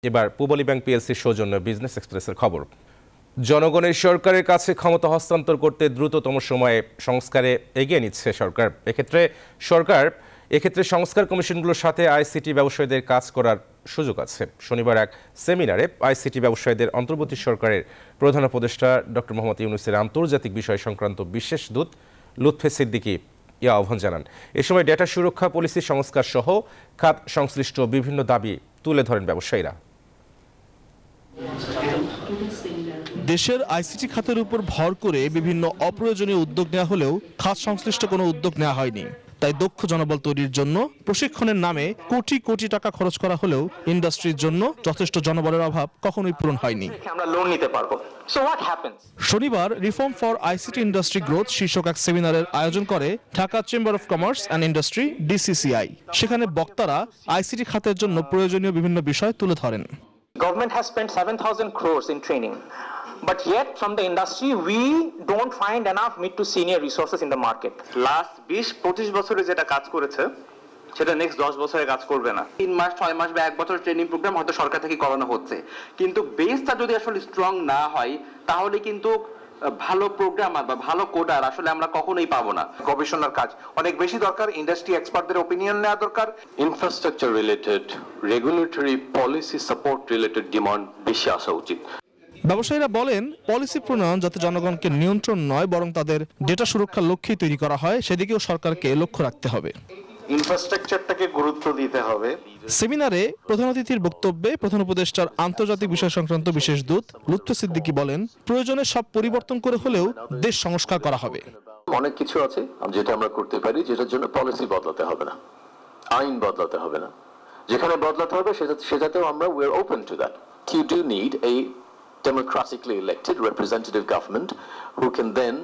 এবার পূবালী ব্যাংক পিএলসির সৌজন্য বিজনেস এক্সপ্রেসের খবর। জনগণের সরকারের কাছে ক্ষমতা হস্তান্তর করতে দ্রুততম সময়ে সংস্কারে এগিয়ে নিচ্ছে সরকার। এক্ষেত্রে সংস্কার কমিশনগুলোর সাথে আইসিটি ব্যবসায়ীদের কাজ করার সুযোগ আছে। শনিবার এক সেমিনারে আইসিটি ব্যবসায়ীদের অন্তর্বর্তী সরকারের প্রধান উপদেষ্টা ডক্টর মোহাম্মদ ইউনূসের আন্তর্জাতিক বিষয় সংক্রান্ত বিশেষ দূত লুৎফে সিদ্দিকী আহ্বান জানান। এ সময় ডেটা সুরক্ষা পলিসি সংস্কার সহ খাত সংশ্লিষ্ট বিভিন্ন দাবি তুলে ধরেন ব্যবসায়ীরা। দেশের আইসিটি খাতের উপর ভর করে বিভিন্ন অপ্রয়োজনীয় উদ্যোগ নেওয়া হলেও খাত সংশ্লিষ্ট কোনো উদ্যোগ নেওয়া হয়নি। তাই দক্ষ জনবল তৈরির জন্য প্রশিক্ষণের নামে কোটি কোটি টাকা খরচ করা হলেও ইন্ডাস্ট্রির জন্য যথেষ্ট জনবলের অভাব কখনোই পূরণ হয়নি। শনিবার reform for ICT industry growth শীর্ষক এক সেমিনারের আয়োজন করে Dhaka chamber of commerce and industry DCCI। সেখানে বক্তারা আইসিটি খাতের জন্য প্রয়োজনীয় বিভিন্ন বিষয় তুলে ধরেন। Government has spent 7,000 crores in training, but yet from the industry we don't find enough mid to senior resources in the market. Last 20-25 বছরে যেটা কাজ করেছে সেটা নেক্সট 10 বছরে কাজ করবে না। 3 মাস 6 মাস বা 1 বছর ট্রেনিং প্রোগ্রাম হয়তো সরকার থেকে করানো হচ্ছে, কিন্তু বেসটা যদি আসলে স্ট্রং না হয় তাহলে কিন্তু ভালো প্রোগ্রামার বা ভালো কোডার আসলে আমরা কখনোই পাবো না। গবেষণার কাজ অনেক বেশি দরকার, ইন্ডাস্ট্রি এক্সপার্টদের অপিনিয়ন নেওয়া দরকার। Infrastructure related, regulatory policy support related demand বেশি আসা উচিত। ব্যবসায়ীরা বলেন, পলিসি প্রণয়ন যাতে জনগণকে নিয়ন্ত্রণ নয় বরং তাদের ডেটা সুরক্ষার লক্ষ্যেই তৈরি করা হয়, সেদিকেও সরকারকে লক্ষ্য রাখতে হবে। ইনফ্রাস্ট্রাকচারটাকে গুরুত্ব দিতে হবে। সেমিনারে প্রধান অতিথির বক্তব্যে প্রধান উপদেষ্টার আন্তর্জাতিক বিষয় সংক্রান্ত বিশেষ দূত লুৎফে সিদ্দিকী বলেন, প্রয়োজনে সব পরিবর্তন করে হলেও দেশ সংস্কার করা হবে। অনেক কিছু আছে যেটা আমরা করতে পারি, যেটার জন্য পলিসি বদলাতে হবে না, আইন বদলাতে হবে না। যেখানে বদলাতে হবে সেটাতেও আমরা we are open to that. You do need a democratically elected representative government who can then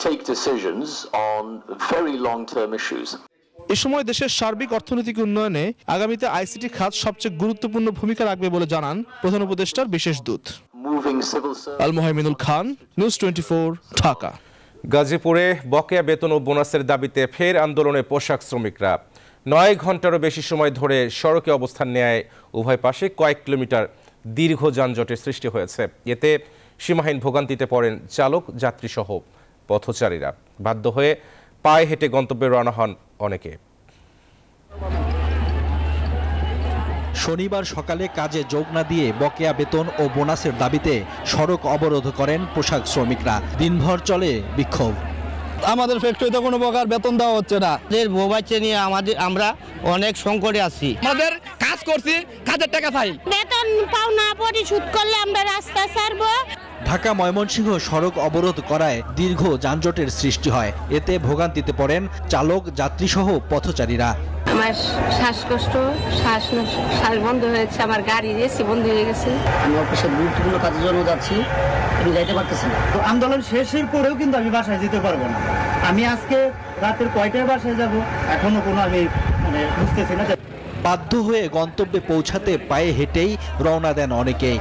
take decisions on very long-term issues. এ সময় দেশের সার্বিক অর্থনৈতিক উন্নয়নে আগামীতে আইসিটি খাত সবচেয়ে গুরুত্বপূর্ণ ভূমিকা রাখবে বলে জানান প্রধান উপদেষ্টার বিশেষ দূত আল মোহাইমিনুল খান, নিউজ 24, ঢাকা। গাজীপুরে বকেয়া বেতন ও বোনাসের দাবিতে ফের আন্দোলনে পোশাক শ্রমিকরা 9 ঘন্টারও বেশি সময় ধরে সড়কে অবস্থান নেয়। উভয় পাশে কয়েক কিলোমিটার দীর্ঘ যানজটের সৃষ্টি হয়েছে। এতে সীমাহীন ভোগান্তিতে পড়েন চালক, যাত্রী সহ পথচারীরা। বাধ্য হয়ে পায়ে হেঁটে গন্তব্যে রওনা হন অনেকে। শনিবার সকালে কাজে যোগ না দিয়ে বকেয়া বেতন ও বোনাসের দাবিতে সড়ক অবরোধ করেন পোশাক শ্রমিকরা। দিনভর চলে বিক্ষোভ। আমাদের ফ্যাক্টরিতে কোনো প্রকার বেতন দেওয়া হচ্ছে না। মোবাইল নিয়ে আমরা অনেক সংকটে আছি। আমাদের কাজ করছি, কাজের টাকা পাই, বেতন পাও না, পরিশোধ করলে আমরা রাস্তা ছাড়বো। ঢাকা ময়মনসিংহ সড়ক অবরোধ করায় দীর্ঘ যানজটের সৃষ্টি হয়। এতে ভোগান্তিতে পড়েন চালক, যাত্রী সহ পথচারীরা। আমার শ্বাসকষ্ট, শ্বাস বন্ধ হয়েছে, আমার গাড়ি এসি বন্ধ হয়ে গেছে। আমি অফিসে গুরুত্বপূর্ণ কাজের জন্য যাচ্ছি, আমি যাইতে পারতেছি না। তো আন্দোলন শেষের পরেও কিন্তু আমি বাসায় যেতে পারবো না। আমি আজকে রাতের কয়টায় বাসায় যাব এখনো কোনো আমি বুঝতেছি না। বাধ্য হয়ে গন্তব্যে পৌঁছাতে পায়ে হেঁটেই রওনা দেন অনেকেই।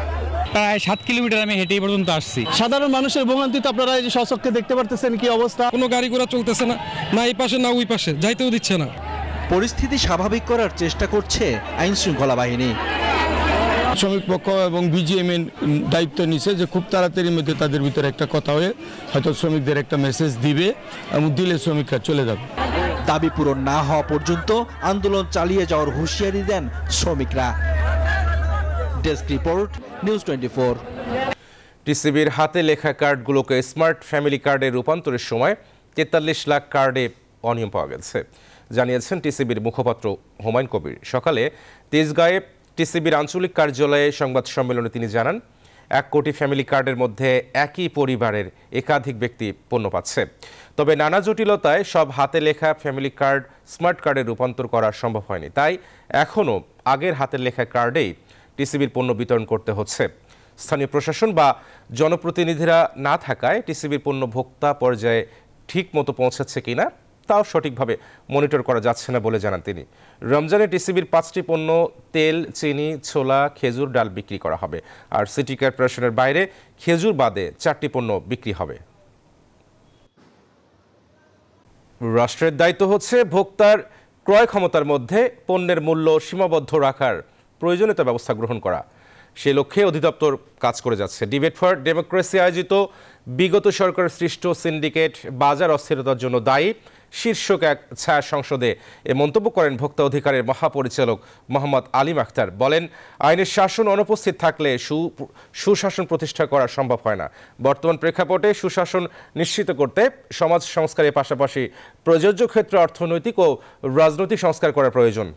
প্রায় 7 কিলোমিটার আমি হেঁটেই পর্যন্ত আসছি। সাধারণ মানুষের ভোগান্তি তো আপনারা এই যে স্বচক্ষে দেখতে পারতেছেন কি অবস্থা। কোনো গাড়ি ঘোড়া চলতেছে না, না এই পাশে না ওই পাশে, যাইতেও দিচ্ছে না। পরিস্থিতি স্বাভাবিক করার চেষ্টা করছে আইন শৃঙ্খলা বাহিনী। শ্রমিক পক্ষ এবং বিজিএমএ দায়িত্ব নিছে যে খুব তাড়াতাড়ির মধ্যে তাদের ভিতরে একটা কথা হয়ে হয়তো শ্রমিকদের একটা মেসেজ দিবে এবং দিলে শ্রমিকরা চলে যাবে। দাবি পূরণ না হওয়া পর্যন্ত আন্দোলন চালিয়ে যাওয়ার হুঁশিয়ারি দেন শ্রমিকরা। Desk report, news 24। টিসিবির হাতে লেখা কার্ডগুলোকে স্মার্ট ফ্যামিলি কার্ডে রূপান্তরের সময় 43 লাখ কার্ডে অনিয়ম পাওয়া গেছে, জানিয়েছেন টিসিবির মুখপাত্র হুমায়ুন কবির। সকালে তেজগাঁয়ে টিসিবির আঞ্চলিক কার্যালয়ে সংবাদ সম্মেলনে তিনি জানান, 1 কোটি ফ্যামিলি কার্ডের মধ্যে একই পরিবারের একাধিক ব্যক্তি পণ্য পাচ্ছে। তবে নানা জটিলতায় সব হাতে লেখা ফ্যামিলি কার্ড স্মার্ট কার্ডে রূপান্তর করা সম্ভব হয়নি। তাই এখনও আগের হাতের লেখা কার্ডেই টিসিবির পণ্য বিতরণ করতে হচ্ছে। স্থানীয় প্রশাসন বা জনপ্রতিনিধিরা না থাকায় টিসিবির পণ্য ভোক্তা পর্যায়ে ঠিক মতো পৌঁছাচ্ছে কিনা তাও সঠিকভাবে মনিটর করা যাচ্ছে না বলে জানান তিনি। রমজানে টিসিবির 5টি পণ্য তেল, চিনি, ছোলা, খেজুর, ডাল বিক্রি করা হবে। আর সিটি কর্পোরেশনের বাইরে খেজুর বাদে 4টি পণ্য বিক্রি হবে। রাষ্ট্রের দায়িত্ব হচ্ছে ভোক্তার ক্রয় ক্ষমতার মধ্যে পণ্যের মূল্য সীমাবদ্ধ রাখার প্রয়োজনীয়তা ব্যবস্থা গ্রহণ করা। সে লক্ষ্যে অধিদপ্তর কাজ করে যাচ্ছে। ডিবেট ফর ডেমোক্রেসি আয়োজিত বিগত সরকারের সৃষ্ট সিন্ডিকেট বাজার অস্থিরতার জন্য দায়ী শীর্ষক এক ছায়া সংসদে এ মন্তব্য করেন ভোক্তা অধিকারের মহাপরিচালক মোহাম্মদ আলিম আখতার। বলেন, আইনের শাসন অনুপস্থিত থাকলে সুশাসন প্রতিষ্ঠা করা সম্ভব হয় না। বর্তমান প্রেক্ষাপটে সুশাসন নিশ্চিত করতে সমাজ সংস্কারের পাশাপাশি প্রযোজ্য ক্ষেত্রে অর্থনৈতিক ও রাজনৈতিক সংস্কার করা প্রয়োজন।